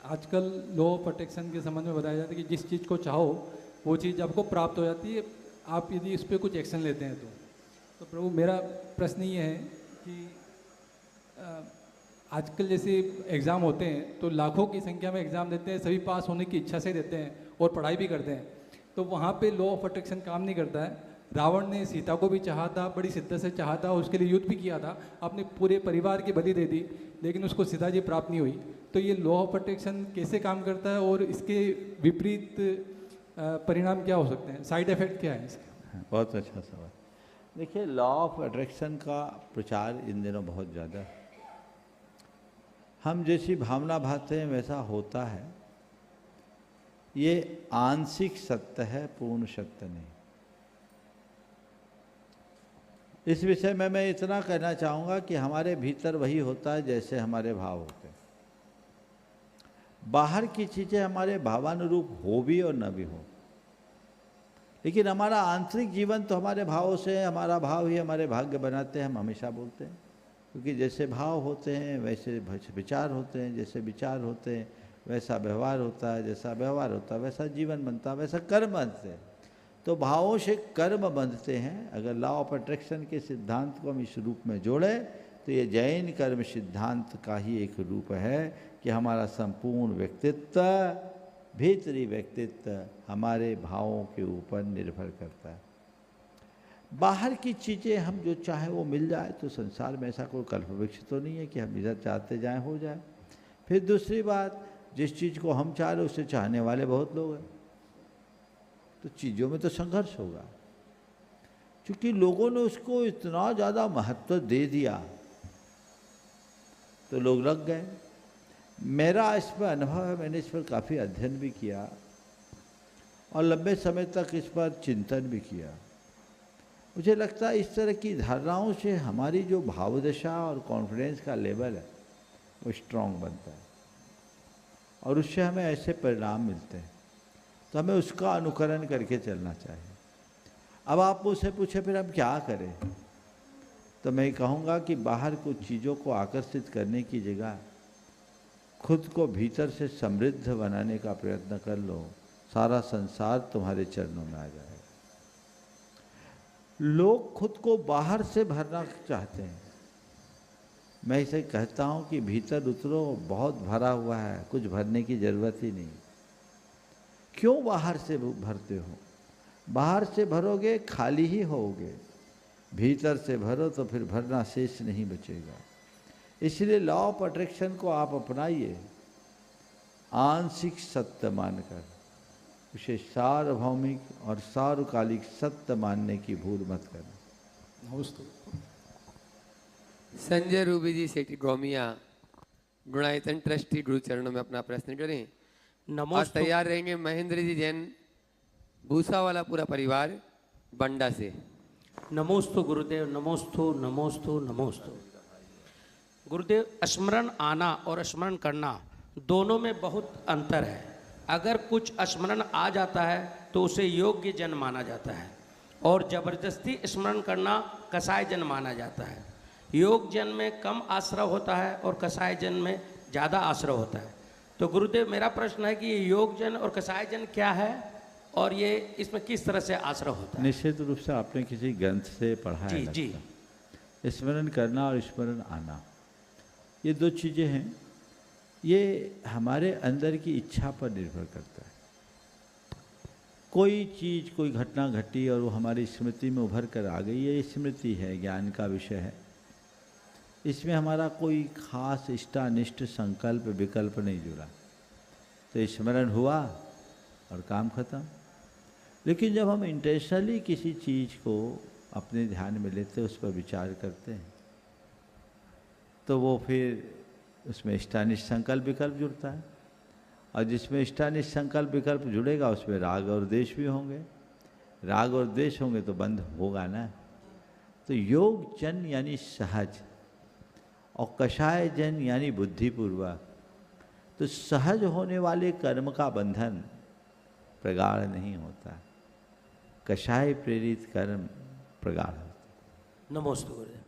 आजकल law of attraction के संबंध में बताया जाता है कि जिस चीज़ को चाहो वो चीज़ आपको प्राप्त हो जाती है, आप यदि इस पर कुछ एक्शन लेते हैं तो प्रभु मेरा प्रश्न ये है कि आजकल जैसे एग्ज़ाम होते हैं तो लाखों की संख्या में एग्ज़ाम देते हैं, सभी पास होने की इच्छा से देते हैं और पढ़ाई भी करते हैं, तो वहाँ पे लॉ ऑफ अट्रैक्शन काम नहीं करता है। रावण ने सीता को भी चाहा था, बड़ी शिद्दत से चाहा था, उसके लिए युद्ध भी किया था, अपने पूरे परिवार की बलि दे दी, लेकिन उसको सीता जी प्राप्त नहीं हुई। तो ये लॉ ऑफ अट्रैक्शन कैसे काम करता है और इसके विपरीत परिणाम क्या हो सकते हैं, साइड इफेक्ट क्या है इसके? बहुत अच्छा सवाल। देखिए, लॉ ऑफ अट्रैक्शन का प्रचार इन दिनों बहुत ज़्यादा है। हम जैसी भावना भाते हैं वैसा होता है। ये आंशिक सत्य है, पूर्ण सत्य नहीं। इस विषय में मैं इतना कहना चाहूँगा कि हमारे भीतर वही होता है जैसे हमारे भाव होते हैं। बाहर की चीज़ें हमारे भावानुरूप हो भी और न भी हो, लेकिन हमारा आंतरिक जीवन तो हमारे भावों से है। हमारा भाव ही हमारे भाग्य बनाते हैं, हम हमेशा बोलते हैं, क्योंकि जैसे भाव होते हैं वैसे विचार होते हैं, जैसे विचार होते हैं वैसा व्यवहार होता है, जैसा व्यवहार होता है वैसा जीवन बनता है, वैसा कर्म बनते हैं। तो भावों से कर्म बंधते हैं। अगर लॉ ऑफ अट्रैक्शन के सिद्धांत को हम इस रूप में जोड़ें तो ये जैन कर्म सिद्धांत का ही एक रूप है कि हमारा संपूर्ण व्यक्तित्व, भीतरी व्यक्तित्व हमारे भावों के ऊपर निर्भर करता है। बाहर की चीज़ें हम जो चाहें वो मिल जाए तो संसार में ऐसा कोई कल्पवृक्ष तो नहीं है कि हम इधर चाहते जाएं हो जाए। फिर दूसरी बात, जिस चीज़ को हम चाह रहे उसे चाहने वाले बहुत लोग हैं, तो चीज़ों में तो संघर्ष होगा। क्योंकि लोगों ने उसको इतना ज़्यादा महत्व दे दिया तो लोग लग गए। मेरा इस पर अनुभव है, मैंने इस पर काफ़ी अध्ययन भी किया और लंबे समय तक इस पर चिंतन भी किया। मुझे लगता है इस तरह की धारणाओं से हमारी जो भावदशा और कॉन्फिडेंस का लेवल है वो स्ट्रांग बनता है और उससे हमें ऐसे परिणाम मिलते हैं। तो हमें उसका अनुकरण करके चलना चाहिए। अब आप मुझसे पूछे फिर हम क्या करें, तो मैं कहूँगा कि बाहर कुछ चीज़ों को आकर्षित करने की जगह खुद को भीतर से समृद्ध बनाने का प्रयत्न कर लो, सारा संसार तुम्हारे चरणों में आ जाएगा। लोग खुद को बाहर से भरना चाहते हैं। मैं इसे कहता हूँ कि भीतर उतरो, बहुत भरा हुआ है, कुछ भरने की ज़रूरत ही नहीं। क्यों बाहर से भरते हो? बाहर से भरोगे खाली ही होगे, भीतर से भरो तो फिर भरना शेष नहीं बचेगा। इसलिए लॉ ऑफ अट्रैक्शन को आप अपनाइए, आंशिक सत्य मानकर उसे सार्वभौमिक और सार्वकालिक सत्य मानने की भूल मत करना। संजय रूबी जी सेठी गोमिया गुणायतन ट्रस्टी गुरु चरणों में अपना प्रश्न करें। आज तैयार रहेंगे महेंद्र जी जैन भूसा वाला पूरा परिवार बंडा से। नमोस्तु गुरुदेव, नमोस्तु नमोस्तु नमोस्तु। गुरुदेव, स्मरण आना और स्मरण करना दोनों में बहुत अंतर है। अगर कुछ स्मरण आ जाता है तो उसे योग्य जन माना जाता है और ज़बरदस्ती स्मरण करना कसाय जन माना जाता है। योग जन में कम आश्रय होता है और कसाय जन में ज़्यादा आश्रय होता है। तो गुरुदेव, मेरा प्रश्न है कि ये योग जन और कसाय जन क्या है और ये इसमें किस तरह से आश्रय होता है? निश्चित रूप से आपने किसी ग्रंथ से पढ़ा है। जी। स्मरण करना और स्मरण आना, ये दो चीज़ें हैं। ये हमारे अंदर की इच्छा पर निर्भर करता है। कोई चीज़, कोई घटना घटी और वो हमारी स्मृति में उभर कर आ गई, ये स्मृति है, ज्ञान का विषय है। इसमें हमारा कोई खास इष्टानिष्ट संकल्प विकल्प नहीं जुड़ा, तो स्मरण हुआ और काम खत्म। लेकिन जब हम इंटेंशनली किसी चीज़ को अपने ध्यान में लेते, उस पर विचार करते हैं, तो वो फिर उसमें इष्टानिष्ट संकल्प विकल्प जुड़ता है और जिसमें इष्टानिष्ट संकल्प विकल्प जुड़ेगा उसमें राग और द्वेष भी होंगे। राग और द्वेष होंगे तो बंध होगा ना। तो योग जन यानी सहज और कषाय जन यानी बुद्धिपूर्वक। तो सहज होने वाले कर्म का बंधन प्रगाढ़ नहीं होता, कषाय प्रेरित कर्म प्रगाढ़ होता। नमोस्तु गुरुदेव।